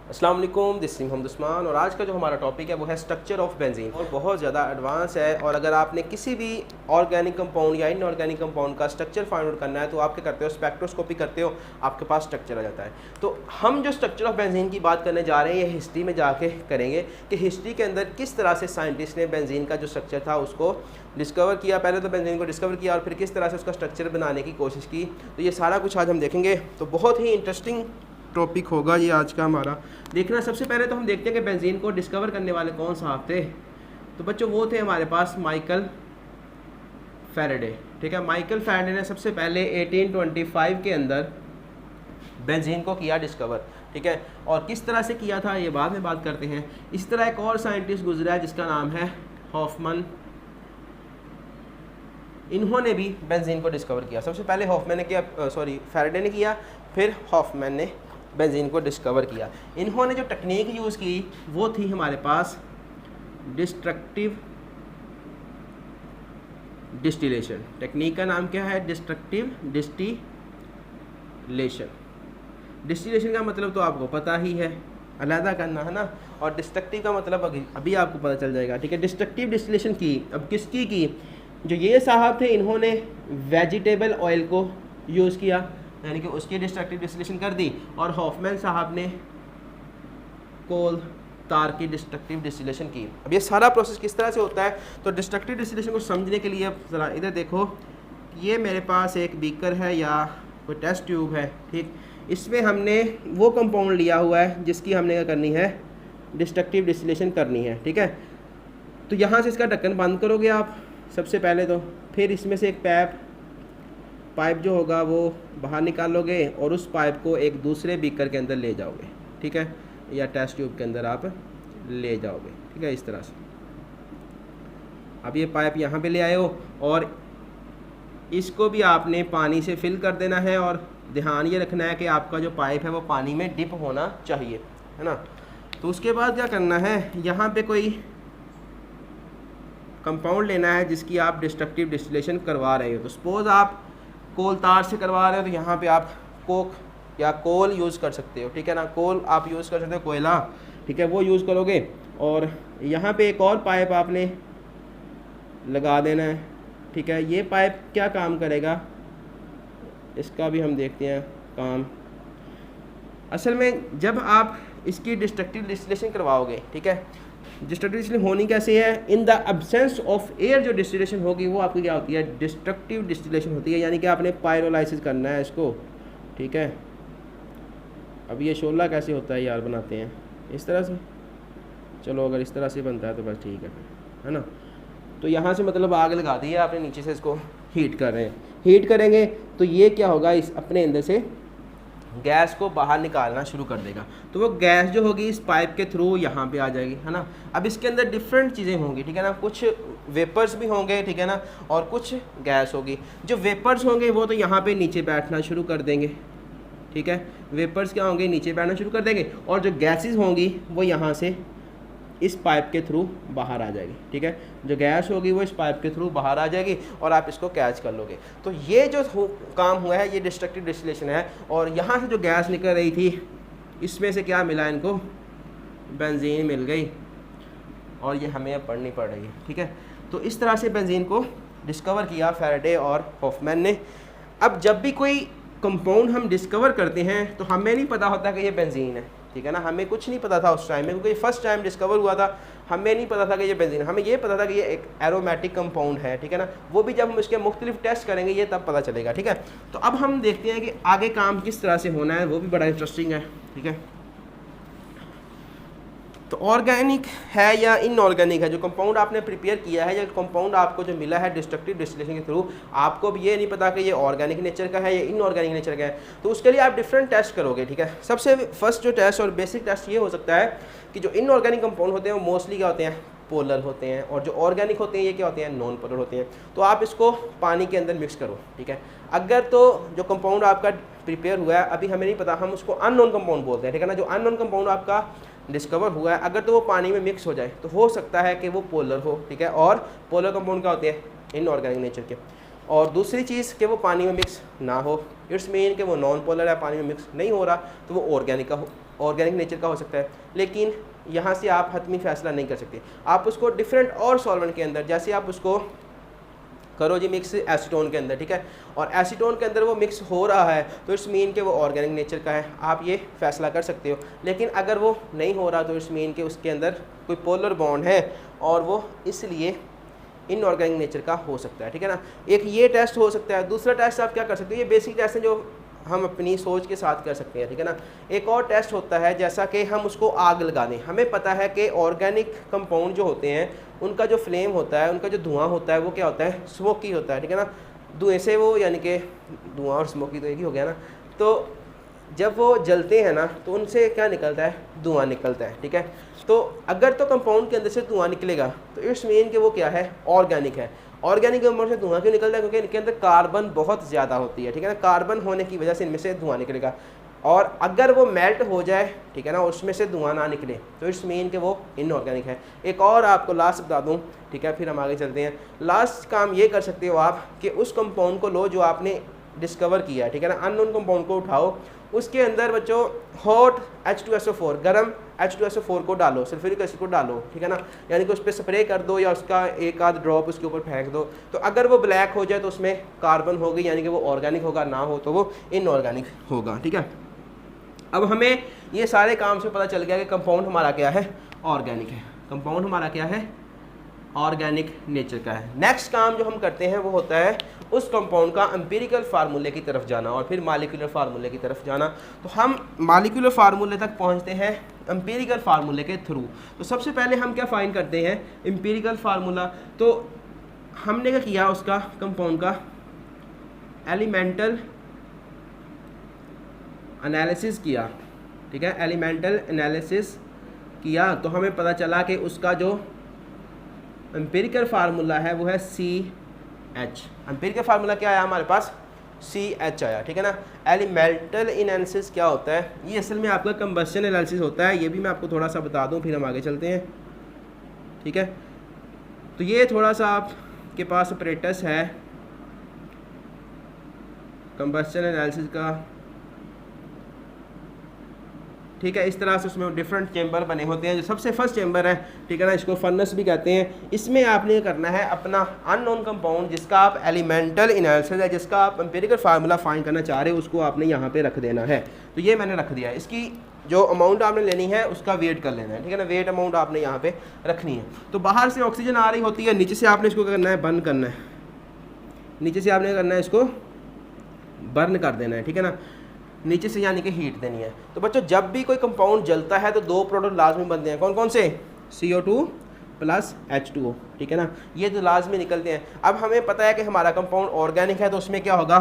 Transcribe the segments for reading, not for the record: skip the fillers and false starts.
अस्सलाम वालेकुम, this is Mohammad Usman और आज का जो हमारा टॉपिक है वो है स्ट्रक्चर ऑफ बेंजीन और बहुत ज़्यादा एडवांस है। और अगर आपने किसी भी ऑर्गेनिक कंपाउंड या इनऑर्गेनिक कंपाउंड का स्ट्रक्चर फाइंड आउट करना है तो आप क्या करते हो, स्पेक्ट्रोस्कोपी करते हो, आपके पास स्ट्रक्चर आ जाता है। तो हम जो स्ट्रक्चर ऑफ बेंजीन की बात करने जा रहे हैं ये हिस्ट्री में जाके करेंगे कि हिस्ट्री के अंदर किस तरह से साइंटिस्ट ने बेंजीन का जो स्ट्रक्चर था उसको डिस्कवर किया। पहले तो बेंजीन को डिस्कवर किया और फिर किस तरह से उसका स्ट्रक्चर बनाने की कोशिश की। तो ये सारा कुछ आज हम देखेंगे। तो बहुत ही इंटरेस्टिंग टॉपिक होगा ये आज का हमारा। देखना, सबसे पहले तो हम देखते हैं कि बेंजीन को डिस्कवर करने वाले कौन साहब थे। तो बच्चों वो थे हमारे पास माइकल फैराडे। ठीक है, माइकल फैराडे ने सबसे पहले 1825 के अंदर बेंजीन को किया डिस्कवर। ठीक है, और किस तरह से किया था ये बाद में बात करते हैं। इस तरह एक और साइंटिस्ट गुजरा है जिसका नाम है हॉफमैन। इन्होंने भी बेंजीन को डिस्कवर किया। सबसे पहले हॉफमैन ने किया, फैराडे ने किया, फिर हॉफमैन ने बेंजीन को डिस्कवर किया। इन्होंने जो टेक्निक यूज़ की वो थी हमारे पास डिस्ट्रक्टिव डिस्टिलेशन। टेक्निक का नाम क्या है? Destructive distillation. डिस्टिलेशन का मतलब तो आपको पता ही है, अलहदा करना है ना। और डिस्ट्रक्टिव का मतलब अभी आपको पता चल जाएगा। ठीक है, डिस्ट्रक्टिव डिस्टिलेशन की अब किसकी की? जो ये साहब थे इन्होंने वेजिटेबल ऑयल को यूज़ किया, यानी कि उसकी डिस्ट्रक्टिव डिस्टिलेशन कर दी। और हॉफमैन साहब ने कोल तार की डिस्ट्रक्टिव डिस्टिलेशन की। अब ये सारा प्रोसेस किस तरह से होता है, तो डिस्ट्रक्टिव डिस्टिलेशन को समझने के लिए अब ज़रा इधर देखो। ये मेरे पास एक बीकर है या कोई टेस्ट ट्यूब है। ठीक, इसमें हमने वो कंपाउंड लिया हुआ है जिसकी हमने क्या करनी है, डिस्ट्रक्टिव डिस्टिलेशन करनी है। ठीक है, तो यहाँ से इसका ढक्कन बंद करोगे आप सबसे पहले तो, फिर इसमें से एक पाइप जो होगा वो बाहर निकालोगे और उस पाइप को एक दूसरे बीकर के अंदर ले जाओगे। ठीक है, या टेस्ट ट्यूब के अंदर आप ले जाओगे। ठीक है, इस तरह से। अब ये पाइप यहाँ पे ले आए हो और इसको भी आपने पानी से फिल कर देना है। और ध्यान ये रखना है कि आपका जो पाइप है वो पानी में डिप होना चाहिए, है ना। तो उसके बाद क्या करना है, यहाँ पे कोई कंपाउंड लेना है जिसकी आप डिस्ट्रक्टिव डिस्टिलेशन करवा रहे हो। तो सपोज़ आप कोल तार से करवा रहे हो तो यहाँ पे आप कोक या कोल यूज़ कर सकते हो। ठीक है ना, कोल आप यूज़ कर सकते हो, कोयला। ठीक है, वो यूज़ करोगे। और यहाँ पे एक और पाइप आपने लगा देना है। ठीक है, ये पाइप क्या काम करेगा इसका भी हम देखते हैं काम। असल में जब आप इसकी डिस्ट्रक्टिव डिस्टिलेशन करवाओगे, ठीक है, डिस्ट्रक्टिव डिस्टिलेशन होनी कैसे है, in the absence of air जो डिस्टिलेशन होगी वो आपकी क्या होती है, डिस्ट्रक्टिव डिस्टिलेशन होती है। यानी कि आपने पायरोलाइसिस करना है इसको। ठीक है, अब ये शोला कैसे होता है यार, बनाते हैं इस तरह से। चलो अगर इस तरह से बनता है तो बस ठीक है ना। तो यहाँ से मतलब आग लगा दी है आपने, नीचे से इसको हीट कर रहे हैं। हीट करेंगे तो ये क्या होगा, इस अपने अंदर से गैस को बाहर निकालना शुरू कर देगा। तो वो गैस जो होगी इस पाइप के थ्रू यहाँ पे आ जाएगी, है ना। अब इसके अंदर डिफरेंट चीज़ें होंगी, ठीक है ना, कुछ वेपर्स भी होंगे, ठीक है ना, और कुछ गैस होगी। जो वेपर्स होंगे वो तो यहाँ पे नीचे बैठना शुरू कर देंगे। ठीक है, वेपर्स क्या होंगे, नीचे बैठना शुरू कर देंगे। और जो गैसेस होंगी वो यहाँ से इस पाइप के थ्रू बाहर आ जाएगी। ठीक है, जो गैस होगी वो इस पाइप के थ्रू बाहर आ जाएगी और आप इसको कैच कर लोगे। तो ये जो काम हुआ है ये डिस्ट्रक्टिव डिस्टिलेशन है। और यहाँ से जो गैस निकल रही थी इसमें से क्या मिला इनको, बेंजीन मिल गई और ये हमें अब पढ़नी पड़ रही है। ठीक है, तो इस तरह से बेंजीन को डिस्कवर किया फैराडे और हॉफमैन ने। अब जब भी कोई कंपाउंड हम डिस्कवर करते हैं तो हमें नहीं पता होता कि ये बेंजीन है। ठीक है ना, हमें कुछ नहीं पता था उस टाइम में, क्योंकि फर्स्ट टाइम डिस्कवर हुआ था। हमें नहीं पता था कि ये बेंजीन, हमें ये पता था कि ये एक एरोमेटिक कंपाउंड है। ठीक है ना, वो भी जब हम इसके मुख्तलिफ टेस्ट करेंगे ये तब पता चलेगा। ठीक है, तो अब हम देखते हैं कि आगे काम किस तरह से होना है, वो भी बड़ा इंटरेस्टिंग है। ठीक है, तो ऑर्गेनिक है या इनऑर्गेनिक है जो कंपाउंड आपने प्रिपेयर किया है या कंपाउंड आपको जो मिला है डिस्ट्रक्टिव डिस्टिलेशन के थ्रू, आपको भी ये नहीं पता कि ये ऑर्गेनिक नेचर का है या इनऑर्गेनिक नेचर का है। तो उसके लिए आप डिफरेंट टेस्ट करोगे। ठीक है, सबसे फर्स्ट जो टेस्ट और बेसिक टेस्ट ये हो सकता है कि जो इनऑर्गेनिक कंपाउंड होते हैं वो मोस्टली क्या होते हैं, पोलर होते हैं। और जो ऑर्गेनिक होते हैं ये क्या होते हैं, नॉन पोलर होते हैं। तो आप इसको पानी के अंदर मिक्स करो। ठीक है, अगर तो जो कंपाउंड आपका प्रिपेयर हुआ है अभी हमें नहीं पता, हम उसको अननोन कंपाउंड बोलते हैं। ठीक है ना, जो अननोन कंपाउंड आपका डिस्कवर हुआ है अगर तो वो पानी में मिक्स हो जाए तो हो सकता है कि वो पोलर हो। ठीक है, और पोलर कंपाउंड क्या होते हैं, इनऑर्गेनिक नेचर के। और दूसरी चीज़ कि वो पानी में मिक्स ना हो, इट्स मीन कि वो नॉन पोलर है, पानी में मिक्स नहीं हो रहा, तो वो ऑर्गेनिक नेचर का हो सकता है। लेकिन यहाँ से आप हतमी फैसला नहीं कर सकते। आप उसको डिफरेंट और सॉल्वेंट के अंदर, जैसे आप उसको करो जी मिक्स एसीटोन के अंदर, ठीक है, और एसीटोन के अंदर वो मिक्स हो रहा है तो इट्स मीन कि वो ऑर्गेनिक नेचर का है, आप ये फैसला कर सकते हो। लेकिन अगर वो नहीं हो रहा तो इट्स मीन कि उसके अंदर कोई पोलर बॉन्ड है और वो इसलिए इनऑर्गेनिक नेचर का हो सकता है, ठीक है ना। एक ये टेस्ट हो सकता है। दूसरा टेस्ट आप क्या कर सकते हो, ये बेसिक टेस्ट है जो हम अपनी सोच के साथ कर सकते हैं, ठीक है ना। एक और टेस्ट होता है जैसा कि हम उसको आग लगा दें। हमें पता है कि ऑर्गेनिक कंपाउंड जो होते हैं उनका जो फ्लेम होता है, उनका जो धुआं होता है वो क्या होता है, स्मोकी होता है, ठीक है ना। धुएँ से वो यानी कि धुआं और स्मोकी तो एक ही हो गया ना। तो जब वो जलते हैं ना तो उनसे क्या निकलता है, धुआं निकलता है, ठीक है। तो अगर तो कंपाउंड के अंदर से धुआं निकलेगा तो इट्स मीन कि वो क्या है, ऑर्गेनिक है। ऑर्गेनिक कंपाउंड से धुआं क्यों निकलता है, क्योंकि इनके अंदर कार्बन बहुत ज़्यादा होती है, ठीक है ना। कार्बन होने की वजह से इनमें से धुआं निकलेगा। और अगर वो मेल्ट हो जाए, ठीक है ना, उसमें से धुआं ना निकले तो इट्स मीन कि वो इनऑर्गेनिक है। एक और आपको लास्ट बता दूं, ठीक है, फिर हम आगे चलते हैं। लास्ट काम ये कर सकते हो आप कि उस कंपाउंड को लो जो आपने डिस्कवर किया है, ठीक है ना, अननोन कंपाउंड को उठाओ, उसके अंदर बच्चों हॉट H2SO4 गर्म H2SO4 को डालो, सल्फ्यूरिक एसिड को डालो, ठीक है ना, यानी कि उस पर स्प्रे कर दो या उसका एक आध ड्रॉप उसके ऊपर फेंक दो। तो अगर वो ब्लैक हो जाए तो उसमें कार्बन होगी, यानी कि वो ऑर्गेनिक होगा, ना हो तो वो इनऑर्गेनिक होगा, ठीक है। अब हमें ये सारे काम से पता चल गया कि कंपाउंड हमारा क्या है, ऑर्गेनिक है। कंपाउंड हमारा क्या है, ऑर्गेनिक नेचर का है। नेक्स्ट काम जो हम करते हैं वो होता है उस कंपाउंड का एम्पिरिकल फार्मूले की तरफ जाना और फिर मॉलिक्यूलर फार्मूले की तरफ जाना। तो हम मॉलिक्यूलर फार्मूले तक पहुंचते हैं एम्पिरिकल फार्मूले के थ्रू। तो सबसे पहले हम क्या फाइंड करते हैं, एम्पिरिकल फार्मूला। तो हमने क्या किया, उसका कंपाउंड का एलिमेंटल एनालिसिस किया, ठीक है, एलिमेंटल एनालिसिस किया तो हमें पता चला कि उसका जो एम्पिरिकल फार्मूला है वो है CH। एम्पिरिकल फार्मूला क्या आया हमारे पास, CH आया, ठीक है ना। एलिमेंटल एनालिसिस क्या होता है, ये असल में आपका कंबस्शन एनालिसिस होता है। ये भी मैं आपको थोड़ा सा बता दूं फिर हम आगे चलते हैं, ठीक है। तो ये थोड़ा सा आपके पास अपरेटस है कंबस्शन एनालिसिस का, ठीक है। इस तरह से उसमें डिफरेंट चेंबर बने होते हैं। जो सबसे फर्स्ट चेंबर है, ठीक है ना, इसको फर्नेस भी कहते हैं। इसमें आपने करना है अपना अननोन कंपाउंड जिसका आप एलिमेंटल एनालिसिस है, जिसका आप एम्पिरिकल फार्मूला फाइंड करना चाह रहे हो, उसको आपने यहाँ पे रख देना है। तो ये मैंने रख दिया है। इसकी जो अमाउंट आपने लेनी है उसका वेट कर लेना है, ठीक है ना। वेट अमाउंट आपने यहाँ पे रखनी है। तो बाहर से ऑक्सीजन आ रही होती है, नीचे से आपने इसको क्या करना है, बर्न करना है। नीचे से आपने करना है, इसको बर्न कर देना है, ठीक है ना, नीचे से यानी कि हीट देनी है। तो बच्चों जब भी कोई कंपाउंड जलता है तो दो प्रोडक्ट लाजमी बनते हैं। कौन कौन से, CO2 प्लस H2O, ठीक है ना, ये तो लाजमी निकलते हैं। अब हमें पता है कि हमारा कंपाउंड ऑर्गेनिक है तो उसमें क्या होगा,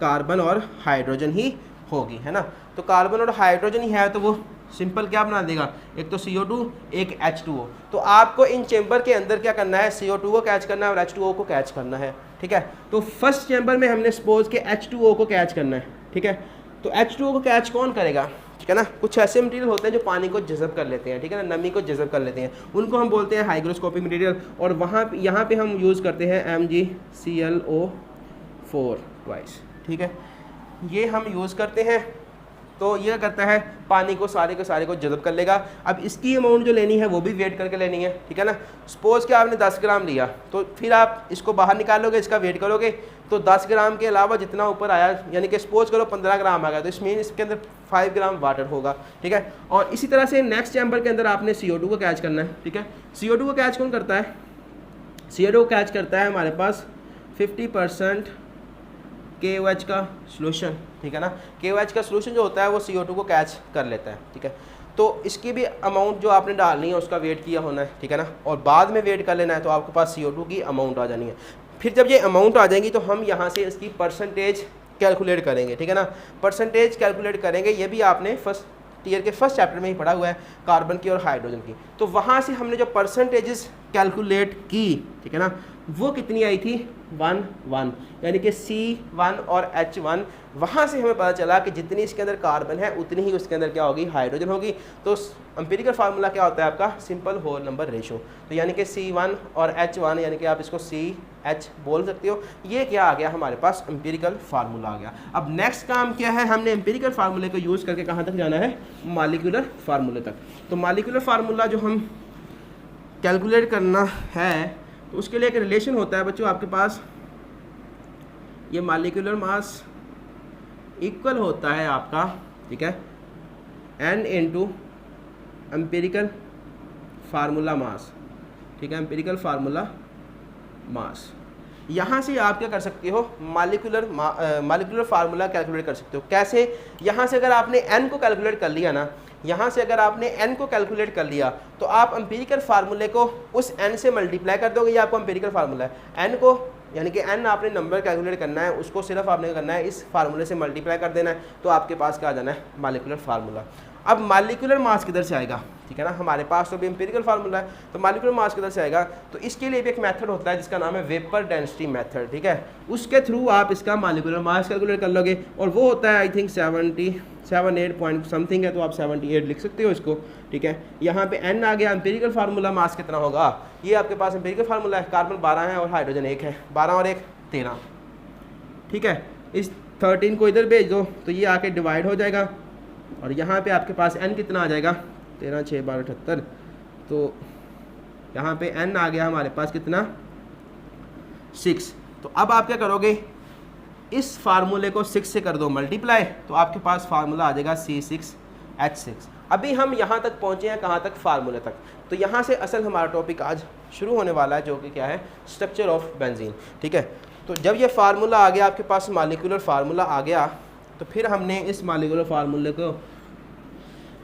कार्बन और हाइड्रोजन ही होगी, है ना। तो कार्बन और हाइड्रोजन ही है तो वो सिंपल क्या बना देगा, एक तो CO2 एक H2O। तो आपको इन चेंबर के अंदर क्या करना है, CO2 को कैच करना है और H2O को कैच करना है, ठीक है। तो फर्स्ट चेंबर में हमने सपोज के H2O को कैच करना है, ठीक है। तो H2O को कैच कौन करेगा, ठीक है ना। कुछ ऐसे मटेरियल होते हैं जो पानी को जज़ब कर लेते हैं, ठीक है ना, नमी को जज़ब कर लेते हैं, उनको हम बोलते हैं हाइग्रोस्कोपिक मटेरियल। और यहाँ पे हम यूज़ करते हैं MgClO4 ट्वाइस, ठीक है, ये हम यूज़ करते हैं। तो ये करता है पानी को सारे के सारे को जज़ब कर लेगा। अब इसकी अमाउंट जो लेनी है वो भी वेट करके लेनी है, ठीक है ना। सपोज़ कि आपने 10 ग्राम लिया तो फिर आप इसको बाहर निकालोगे, इसका वेट करोगे तो 10 ग्राम के अलावा जितना ऊपर आया, यानी कि सपोज करो 15 ग्राम आ गया तो इसमें इसके अंदर 5 ग्राम वाटर होगा, ठीक है। और इसी तरह से नेक्स्ट चैम्बर के अंदर आपने CO2 को कैच करना है, ठीक है। CO2 को कैच कौन करता है, CO2 को कैच करता है हमारे पास 50% KOH का सोल्यूशन, ठीक है ना। KOH का सोल्यूशन जो होता है वो CO2 को कैच कर लेता है, ठीक है। तो इसकी भी अमाउंट जो आपने डालनी है उसका वेट किया होना है, ठीक है ना, और बाद में वेट कर लेना है तो आपके पास CO2 की अमाउंट आ जानी है। फिर जब ये अमाउंट आ जाएगी तो हम यहाँ से इसकी परसेंटेज कैलकुलेट करेंगे, ठीक है ना। परसेंटेज कैलकुलेट करेंगे, ये भी आपने फर्स्ट ईयर के फर्स्ट चैप्टर में ही पढ़ा हुआ है, कार्बन की और हाइड्रोजन की। तो वहाँ से हमने जो परसेंटेजेस कैलकुलेट की, ठीक है ना, वो कितनी आई थी 1 1, यानी कि C1 और H1, वहाँ से हमें पता चला कि जितनी इसके अंदर कार्बन है उतनी ही उसके अंदर क्या होगी, हाइड्रोजन होगी। तो एम्पिरिकल फार्मूला क्या होता है आपका, सिंपल होल नंबर रेशो। तो यानी कि C1 और H1, यानी कि आप इसको CH बोल सकते हो। ये क्या आ गया हमारे पास, एम्पिरिकल फार्मूला आ गया। अब नेक्स्ट काम क्या है, हमने एम्पिरिकल फार्मूले को यूज़ करके कहाँ तक जाना है, मॉलिक्यूलर फार्मूले तक। तो मॉलिक्यूलर फार्मूला जो हम कैलकुलेट करना है, तो उसके लिए एक रिलेशन होता है बच्चों आपके पास, ये मॉलिक्यूलर मास इक्वल होता है आपका, ठीक है, N into empirical formula mass, ठीक है, एम्पिरिकल फार्मूला मास। यहाँ से आप क्या कर सकते हो, मॉलिक्यूलर फार्मूला कैलकुलेट कर सकते हो। कैसे, यहाँ से अगर आपने N को कैलकुलेट कर लिया ना, यहाँ से अगर आपने N को कैलकुलेट कर लिया तो आप एम्पिरिकल फार्मूले को उस N से मल्टीप्लाई कर दोगे। ये आपको एम्पिरिकल फार्मूला है। N को यानी कि N आपने नंबर कैलकुलेट करना है, उसको सिर्फ आपने करना है इस फार्मूले से मल्टीप्लाई कर देना है, तो आपके पास क्या आ जाना है, मॉलिक्यूलर फार्मूला। अब मॉलिक्यूलर मास किधर से आएगा, ठीक है ना, हमारे पास तो भी एम्पिरिकल फार्मूला है, तो मॉलिक्यूलर मास किधर से आएगा, तो इसके लिए भी एक मेथड होता है जिसका नाम है वेपर डेंसिटी मेथड, ठीक है। उसके थ्रू आप इसका मॉलिक्यूलर मास कैलकुलेट कर लोगे, और वो होता है आई थिंक 78 पॉइंट समथिंग है, तो आप 78 लिख सकते हो इसको, ठीक है। यहाँ पे N आ गया, एम्पिरिकल फार्मूला मास कितना होगा, ये आपके पास एम्पिरिकल फार्मूला है, कार्बन 12 है और हाइड्रोजन 1 है, 12 और 1 13, ठीक है। इस 13 को इधर भेज दो तो ये आके डिवाइड हो जाएगा, और यहाँ पे आपके पास N कितना आ जाएगा, 13 6 12 78, तो यहाँ पे N आ गया हमारे पास कितना 6। तो अब आप क्या करोगे, इस फार्मूले को 6 से कर दो मल्टीप्लाई, तो आपके पास फार्मूला आ जाएगा C6H6। अभी हम यहाँ तक पहुँचे हैं, कहाँ तक, फार्मूले तक। तो यहाँ से असल हमारा टॉपिक आज शुरू होने वाला है, जो कि क्या है, स्ट्रक्चर ऑफ बेंजीन, ठीक है। तो जब ये फार्मूला आ गया आपके पास, मॉलिक्यूलर फार्मूला आ गया, तो फिर हमने इस मॉलिक्यूलर फार्मूले को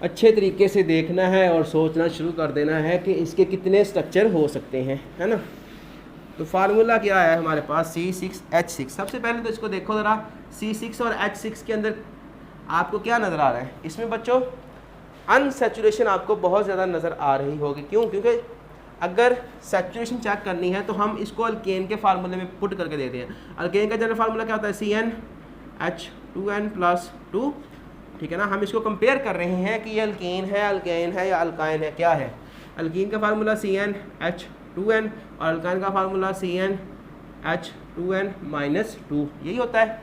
अच्छे तरीके से देखना है और सोचना शुरू कर देना है कि इसके कितने स्ट्रक्चर हो सकते हैं, है ना। तो फार्मूला क्या है हमारे पास, C6H6। सबसे पहले तो इसको देखो ज़रा, C6 और H6 के अंदर आपको क्या नज़र आ रहा है, इसमें बच्चों अनसैचुरेशन आपको बहुत ज़्यादा नज़र आ रही होगी। क्यों, क्योंकि अगर सैचुरेशन चेक करनी है तो हम इसको अल्केन के फार्मूले में पुट करके देते हैं। अल्केन का जनरल फार्मूला क्या होता है, CnH2n+2, ठीक है ना। हम इसको कंपेयर कर रहे हैं कि ये अल्केन है या अल्काइन है, क्या है। अल्कीन का फार्मूला CnH2n और अल्काइन का फार्मूला CnH2n-2, यही होता है।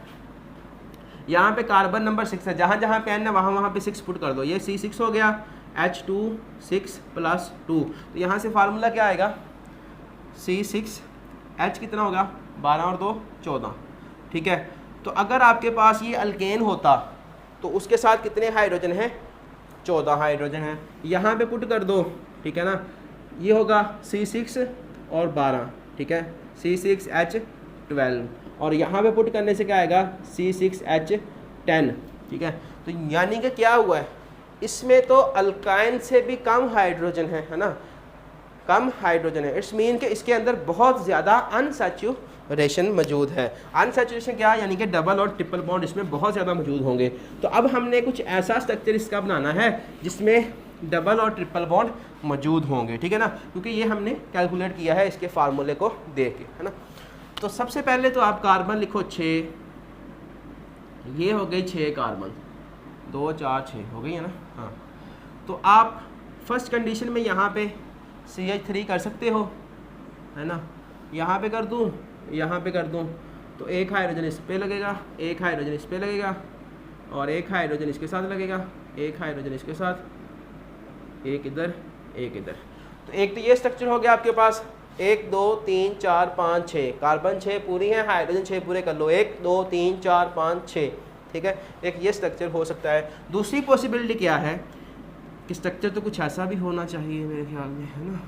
यहाँ पे कार्बन नंबर 6 है, जहाँ जहाँ पे N है वहाँ पे 6 पुट कर दो, ये C6 हो गया, H2 6+2, तो यहाँ से फार्मूला क्या आएगा, C6H कितना होगा, 12 और 2 14, ठीक है। तो अगर आपके पास ये अल्केन होता तो उसके साथ कितने हाइड्रोजन हैं, 14 हाइड्रोजन हैं, यहाँ पे पुट कर दो, ठीक है ना। ये होगा C6 और 12, ठीक है, C6H12, और यहाँ पे पुट करने से क्या आएगा, C6H10, ठीक है। तो यानी कि क्या हुआ है, इसमें तो अल्काइन से भी कम हाइड्रोजन है ना, कम हाइड्रोजन है। इट्स मीन कि इसके अंदर बहुत ज़्यादा अनसैचुरेशन मौजूद है। अनसैचुरेशन क्या, यानी कि डबल और ट्रिपल बॉन्ड इसमें बहुत ज़्यादा मौजूद होंगे। तो अब हमने कुछ ऐसा स्ट्रक्चर इसका बनाना है जिसमें डबल और ट्रिपल बॉन्ड मौजूद होंगे, ठीक है ना, क्योंकि ये हमने कैलकुलेट किया है इसके फार्मूले को देख के, है ना। तो सबसे पहले तो आप कार्बन लिखो 6, ये हो गई 6 कार्बन, 2 4 6 हो गई है ना, हाँ। तो आप फर्स्ट कंडीशन में यहाँ पे CH3 कर सकते हो, है ना, यहाँ पे कर दूँ, यहाँ पे कर दूँ, तो एक हाइड्रोजन इस पे लगेगा, एक हाइड्रोजन इस पे लगेगा, और एक हाइड्रोजन इसके साथ लगेगा, एक हाइड्रोजन इसके साथ, एक इधर एक इधर। तो एक तो ये स्ट्रक्चर हो गया आपके पास, 1 2 3 4 5 6, कार्बन 6 पूरी हैं, हाइड्रोजन 6 पूरे कर लो, 1 2 3 4 5 6, ठीक है। एक ये स्ट्रक्चर हो सकता है। दूसरी पॉसिबिलिटी क्या है कि स्ट्रक्चर तो कुछ ऐसा भी होना चाहिए मेरे ख्याल में, है ना,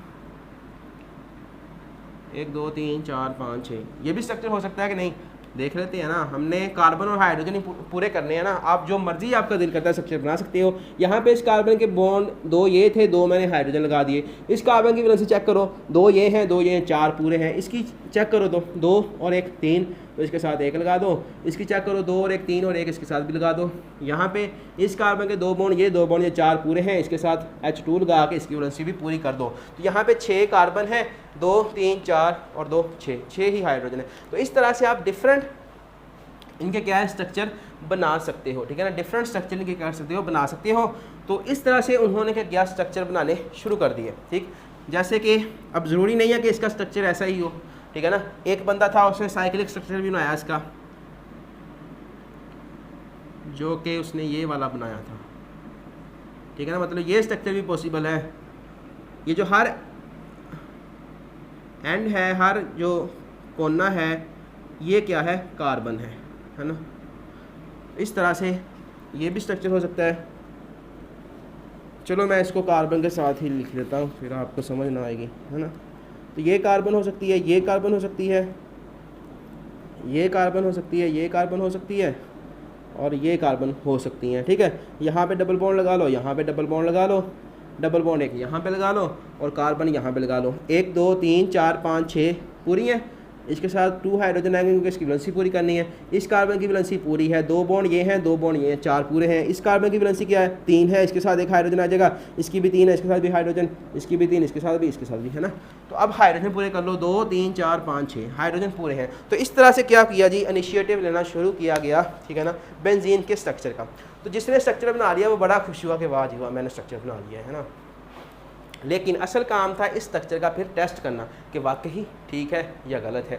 1 2 3 4 5 6, ये भी स्ट्रक्चर हो सकता है कि नहीं, देख लेते हैं ना। हमने कार्बन और हाइड्रोजन ही पूरे करने हैं ना, आप जो मर्जी आपका दिल करता है स्ट्रक्चर बना सकते हो। यहाँ पे इस कार्बन के बॉन्ड 2 ये थे, 2 मैंने हाइड्रोजन लगा दिए। इस कार्बन की वैलेंसी चेक करो, 2 ये हैं, 2 ये हैं, 4 पूरे हैं। इसकी चेक करो तो 2 और 1 3, तो इसके साथ 1 लगा दो, इसकी चेक करो 2 और 1 3 और 1 इसके साथ भी लगा दो। यहाँ पे इस कार्बन के 2 बॉन्ड ये 4 पूरे हैं, इसके साथ H2 लगा के इसकी वैलेंसी भी पूरी कर दो। तो यहाँ पे 6 कार्बन है, 2 3 4 और 2 6 ही हाइड्रोजन है। तो इस तरह से आप डिफरेंट इनके क्या है स्ट्रक्चर बना सकते हो, ठीक है ना, डिफरेंट स्ट्रक्चर इनके क्या कर सकते हो, बना सकते हो। तो इस तरह से उन्होंने क्या किया, स्ट्रक्चर बनाने शुरू कर दिए। ठीक, जैसे कि अब ज़रूरी नहीं है कि इसका स्ट्रक्चर ऐसा ही हो, ठीक है ना। एक बंदा था उसने साइक्लिक स्ट्रक्चर भी बनाया इसका, जो कि उसने ये वाला बनाया था, ठीक है ना। मतलब ये स्ट्रक्चर भी पॉसिबल है। ये जो हर एंड है, हर जो कोना है, ये क्या है, कार्बन है ना। इस तरह से ये भी स्ट्रक्चर हो सकता है। चलो मैं इसको कार्बन के साथ ही लिख लेता हूँ, फिर आपको समझ ना आएगी, है ना। तो ये कार्बन हो सकती है, ये कार्बन हो सकती है, ये कार्बन हो सकती है, ये कार्बन हो सकती है और ये कार्बन हो सकती हैं, ठीक है। यहाँ पे डबल बॉन्ड लगा लो, यहाँ पे डबल बॉन्ड लगा लो, डबल बॉन्ड एक यहाँ पे लगा लो और कार्बन यहाँ पे लगा लो। 1 2 3 4 5 6 पूरी हैं। इसके साथ 2 हाइड्रोजन आएंगे क्योंकि इसकी वैलेंसी पूरी करनी है। इस कार्बन की वैलेंसी पूरी है, 2 बॉन्ड ये हैं, 2 बॉन्ड ये हैं, 4 पूरे हैं। इस कार्बन की वैलेंसी क्या है, 3 है, इसके साथ 1 हाइड्रोजन आ जाएगा, इसकी भी 3 है, इसके साथ भी हाइड्रोजन, इसकी भी 3, इसके साथ भी, इसके साथ भी, है ना। तो अब हाइड्रोजन पूरे कर लो, 2 3 4 5 6 हाइड्रोजन पूरे हैं। तो इस तरह से क्या किया जी, इनिशिएटिव लेना शुरू किया गया, ठीक है ना, बेंजीन के स्ट्रक्चर का। तो जिसने स्ट्रक्चर बना लिया वो बड़ा खुश हुआ कि वाह जी वाह मैंने स्ट्रक्चर बना लिया है ना। लेकिन असल काम था इस स्ट्रक्चर का फिर टेस्ट करना कि वाकई ठीक है या गलत है।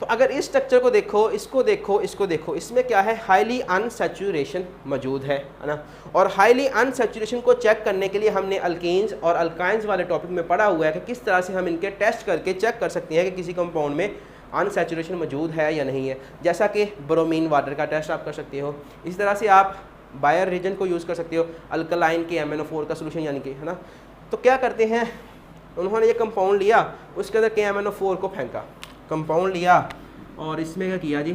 तो अगर इस स्ट्रक्चर को देखो, इसको देखो, इसको देखो, इसमें क्या है, हाईली अनसैचुरेशन मौजूद है ना। और हाईली अनसैचुरेशन को चेक करने के लिए हमने अल्केन्स और अल्काइंस वाले टॉपिक में पढ़ा हुआ है कि किस तरह से हम इनके टेस्ट करके चेक कर सकते हैं कि किसी कंपाउंड में अनसैचुरेशन मौजूद है या नहीं है। जैसा कि ब्रोमीन वाटर का टेस्ट आप कर सकते हो, इस तरह से आप बायर रीजन को यूज़ कर सकते हो, अल्कलाइन के MnO4 का सोल्यूशन यानी कि, है ना। तो क्या करते हैं, उन्होंने ये कंपाउंड लिया, उसके अंदर KMnO4 को फेंका, कंपाउंड लिया और इसमें क्या किया जी,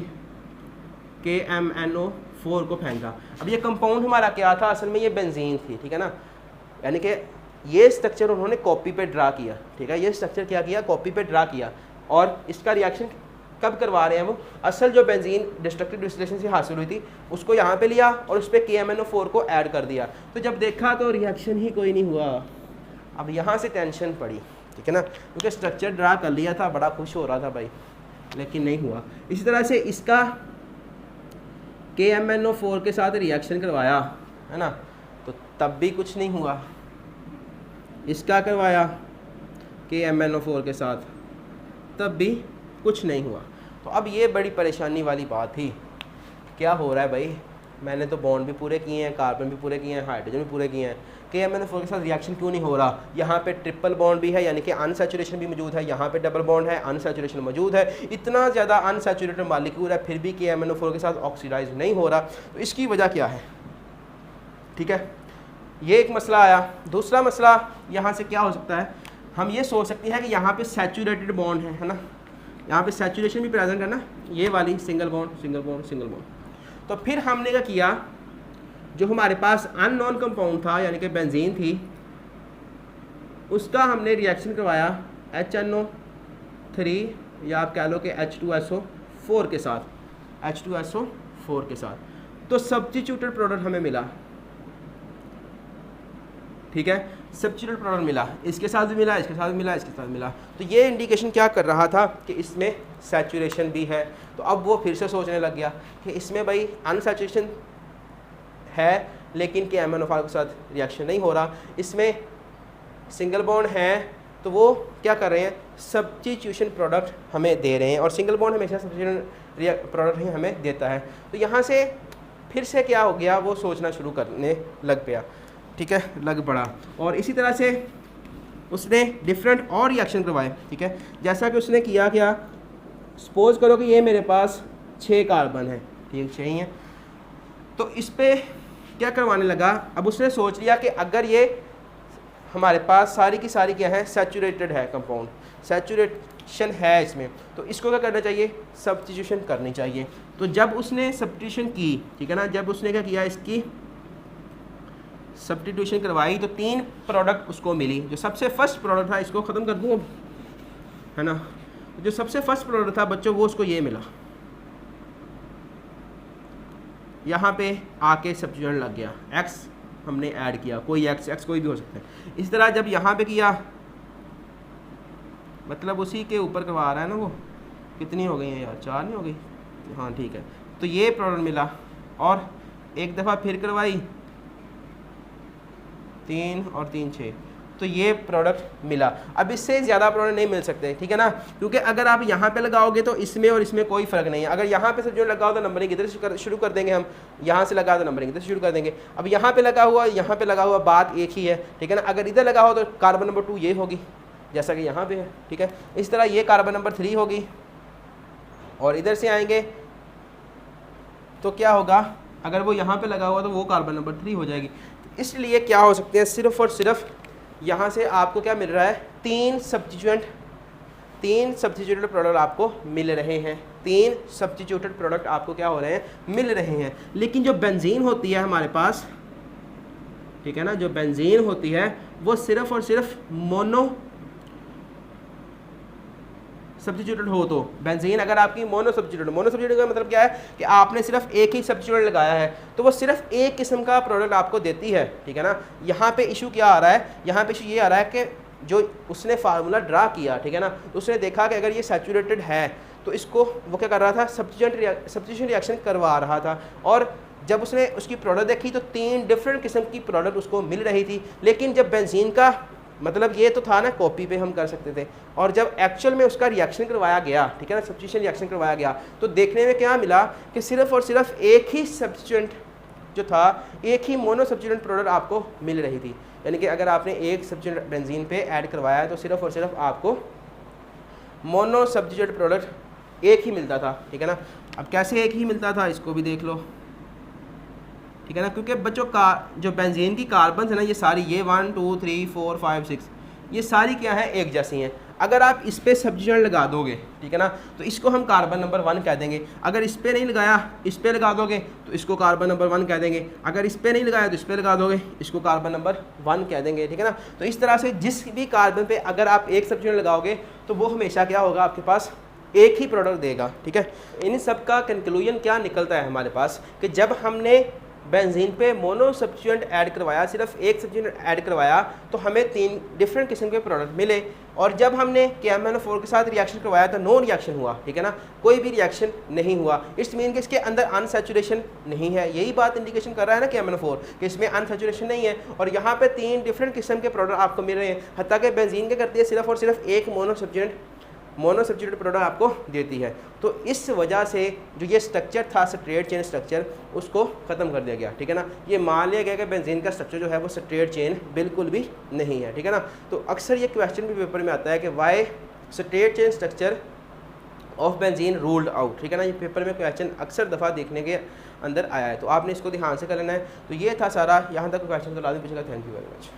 KMnO4 को फेंका। अब ये कंपाउंड हमारा क्या था, असल में ये बेंजीन थी, ठीक है ना। यानी कि ये स्ट्रक्चर उन्होंने कॉपी पे ड्रा किया, ठीक है, ये स्ट्रक्चर क्या किया, कॉपी पे ड्रा किया। और इसका रिएक्शन कब करवा रहे हैं वो, असल जो बेंजीन डिस्ट्रक्टिव डिस्टिलेशन से हासिल हुई थी उसको यहाँ पे लिया और उस पर KMnO4 को ऐड कर दिया। तो जब देखा तो रिएक्शन ही कोई नहीं हुआ। अब यहाँ से टेंशन पड़ी, ठीक है ना, क्योंकि स्ट्रक्चर ड्रा कर लिया था, बड़ा खुश हो रहा था भाई, लेकिन नहीं हुआ। इसी तरह से इसका KMnO4 के साथ रिएक्शन करवाया, है ना, तो तब भी कुछ नहीं हुआ। इसका करवाया KMnO4 के साथ, तब भी कुछ नहीं हुआ। तो अब ये बड़ी परेशानी वाली बात थी, क्या हो रहा है भाई, मैंने तो बॉन्ड भी पूरे किए हैं, कार्बन भी पूरे किए हैं, हाइड्रोजन भी पूरे किए हैं, KMnO4 के साथ रिएक्शन क्यों नहीं हो रहा। यहाँ पे ट्रिपल बॉन्ड भी है यानी कि अनसैचुरेशन भी मौजूद है, यहाँ पे डबल बॉन्ड है, अनसैचुरेशन मौजूद है, इतना ज़्यादा अनसैचुरेटेड मॉलिक्यूल है, फिर भी KMnO4 के साथ ऑक्सीडाइज नहीं हो रहा। तो इसकी वजह क्या है, ठीक है, ये एक मसला आया। दूसरा मसला यहाँ से क्या हो सकता है, हम ये सोच सकते हैं कि यहाँ पे सैचुरेटेड बॉन्ड है ना, यहाँ पे सैचुरेशन भी प्रेजेंट है ना, ये वाली single bond single bond single bond. तो फिर हमने क्या किया, जो हमारे पास अननोन कंपाउंड था यानी कि बेंजीन थी, उसका हमने रिएक्शन करवाया HNO3 या आप कह लो कि H2SO4 के साथ, H2SO4 के साथ। तो सब्स्टिट्यूटेड प्रोडक्ट हमें मिला, ठीक है, सब्स्टिट्यूटेड प्रोडक्ट मिला, इसके साथ भी मिला, इसके साथ भी मिला, इसके साथ मिला। तो ये इंडिकेशन क्या कर रहा था कि इसमें सैचुरेशन भी है। तो अब वो फिर से सोचने लग गया कि इसमें भाई अनसैचुरेशन है लेकिन KMnO4 के साथ रिएक्शन नहीं हो रहा, इसमें सिंगल बॉन्ड है, तो वो क्या कर रहे हैं, सब्स्टिट्यूशन प्रोडक्ट हमें दे रहे हैं, और सिंगल बॉन्ड हमेशा सब्स्टिट्यूशन प्रोडक्ट ही हमें देता है। तो यहाँ से फिर से क्या हो गया, वो सोचना शुरू करने लग गया, ठीक है, लग पड़ा। और इसी तरह से उसने डिफरेंट और रिएक्शन करवाए, ठीक है। जैसा कि उसने किया, क्या सपोज करो कि ये मेरे पास 6 कार्बन है, ठीक, 6 ही है, तो इस पर क्या करवाने लगा, अब उसने सोच लिया कि अगर ये हमारे पास सारी की सारी क्या है, सैचुरेटेड है कंपाउंड, सैचुरेशन है इसमें, तो इसको क्या करना चाहिए, सब्स्टिट्यूशन करनी चाहिए। तो जब उसने सब्स्टिट्यूशन की, ठीक है ना, जब उसने क्या किया, इसकी सब्स्टिट्यूशन करवाई, तो 3 प्रोडक्ट उसको मिली। जो सबसे फर्स्ट प्रोडक्ट था, इसको ख़त्म कर दूँ, है ना, जो सबसे फर्स्ट प्रोडक्ट था बच्चों, वो उसको ये मिला, यहाँ पे आके सब्स्टिट्यूएंट लग गया, x हमने ऐड किया, कोई x कोई भी हो सकता है। इस तरह जब यहाँ पे किया, मतलब उसी के ऊपर करवा रहा है ना वो, कितनी हो गई है यार, 4 नहीं हो गई, हाँ ठीक है। तो ये प्रोडक्ट मिला और एक दफ़ा फिर करवाई, 3 और 3 6, तो ये प्रोडक्ट मिला। अब इससे ज़्यादा प्रोडक्ट नहीं मिल सकते, ठीक है ना, क्योंकि अगर आप यहाँ पे लगाओगे तो इसमें और इसमें कोई फ़र्क नहीं है। अगर यहाँ पे सब जो लगाओ तो नंबरिंग इधर से शुरू कर देंगे हम, यहाँ से लगा तो नंबरिंग इधर से शुरू कर देंगे। अब यहाँ पे लगा हुआ, यहाँ पे लगा हुआ, बात एक ही है, ठीक है ना। अगर इधर लगा हो तो कार्बन नंबर 2 ये होगी, जैसा कि यहाँ पे है, ठीक है। इस तरह ये कार्बन नंबर 3 होगी, और इधर से आएंगे तो क्या होगा, अगर वो यहाँ पे लगा हुआ तो वो कार्बन नंबर 3 हो जाएगी। इसलिए क्या हो सकते हैं, सिर्फ और सिर्फ यहाँ से आपको क्या मिल रहा है, 3 सब्स्टिट्यूटेड प्रोडक्ट आपको मिल रहे हैं, 3 सब्स्टिट्यूटेड प्रोडक्ट आपको क्या हो रहे हैं, मिल रहे हैं। लेकिन जो बेंजीन होती है हमारे पास, ठीक है ना, जो बेंजीन होती है वो सिर्फ और सिर्फ मोनो सब्स्टिट्यूटेड हो, तो बेंजीन अगर आपकी मोनो सब्स्टिट्यूटेड का मतलब क्या है कि आपने सिर्फ एक ही सब्स्टिट्यूटेंट लगाया है तो वो सिर्फ एक किस्म का प्रोडक्ट आपको देती है, ठीक है ना। यहाँ पे इशू क्या आ रहा है, यहाँ पे इशू ये आ रहा है कि जो उसने फार्मूला ड्रा किया, ठीक है ना, उसने देखा कि अगर ये सैचुरेटेड है तो इसको वो क्या कर रहा था, सब्स्टिट्यूशन रिएक्शन करवा रहा था। और जब उसने उसकी प्रोडक्ट देखी तो 3 डिफरेंट किस्म की प्रोडक्ट उसको मिल रही थी। लेकिन जब बेंजीन का मतलब ये तो था ना, कॉपी पे हम कर सकते थे, और जब एक्चुअल में उसका रिएक्शन करवाया गया, ठीक है ना, सब्स्टिट्यूशन रिएक्शन करवाया गया, तो देखने में क्या मिला कि सिर्फ और सिर्फ एक ही सब्स्टिट्यूएंट जो था, एक ही मोनो सब्स्टिट्यूएंट प्रोडक्ट आपको मिल रही थी। यानी कि अगर आपने एक सब्स्टिट्यूएंट बेंजीन पे ऐड करवाया है तो सिर्फ और सिर्फ आपको मोनो सब्स्टिट्यूएंट प्रोडक्ट एक ही मिलता था, ठीक है ना। अब कैसे एक ही मिलता था, इसको भी देख लो, ठीक है ना, क्योंकि बच्चों का जो बेंजीन की कार्बन है ना, ये सारी, ये 1 2 3 4 5 6, ये सारी क्या है, एक जैसी हैं। अगर आप इस पर सब्स्टिट्यूएंट लगा दोगे, ठीक है ना, तो इसको हम कार्बन नंबर 1 कह देंगे। अगर इस पर नहीं लगाया, इस पर लगा दोगे तो इसको कार्बन नंबर 1 कह देंगे। अगर इस पर नहीं लगाया तो इस पर लगा दोगे, इसको कार्बन नंबर 1 कह देंगे, ठीक है ना। तो इस तरह से जिस भी कार्बन पे अगर आप एक सब्स्टिट्यूएंट लगाओगे तो वो हमेशा क्या होगा, आपके पास एक ही प्रोडक्ट देगा, ठीक है। इन सब का कंक्लूजन क्या निकलता है हमारे पास, कि जब हमने बेंजीन पे मोनो सब्स्टिट्यूएंट ऐड करवाया, सिर्फ एक सब्स्टिट्यूएंट ऐड करवाया, तो हमें 3 डिफरेंट किस्म के प्रोडक्ट मिले। और जब हमने KMnO4 के साथ रिएक्शन करवाया तो नो रिएक्शन हुआ, ठीक है ना, कोई भी रिएक्शन नहीं हुआ। इट्स मीन कि इसके अंदर अनसैचुरेशन नहीं है। यही बात इंडिकेशन कर रहा है ना KMnO4 कि इसमें अनसैचुरेशन नहीं है। और यहाँ पे 3 डिफरेंट किस्म के प्रोडक्ट आपको मिल रहे हैं। हत्ता कि बेंजीन क्या करती है, सिर्फ और सिर्फ एक मोनो सब्स्टिट्यूटेड प्रोडक्ट आपको देती है। तो इस वजह से जो ये स्ट्रक्चर था, स्ट्रेट चेन स्ट्रक्चर, उसको ख़त्म कर दिया गया, ठीक है ना। ये मान लिया गया कि बेंजीन का स्ट्रक्चर जो है वो स्ट्रेट चेन बिल्कुल भी नहीं है, ठीक है ना। तो अक्सर ये क्वेश्चन भी पेपर में आता है कि why straight chain structure of benzene ruled out, ठीक है ना। ये पेपर में क्वेश्चन अक्सर दफ़ा देखने के अंदर आया है, तो आपने इसको ध्यान से कर लेना है। तो ये था सारा, यहाँ तक क्वेश्चन तो लाजमी पूछेगा। Thank you very much.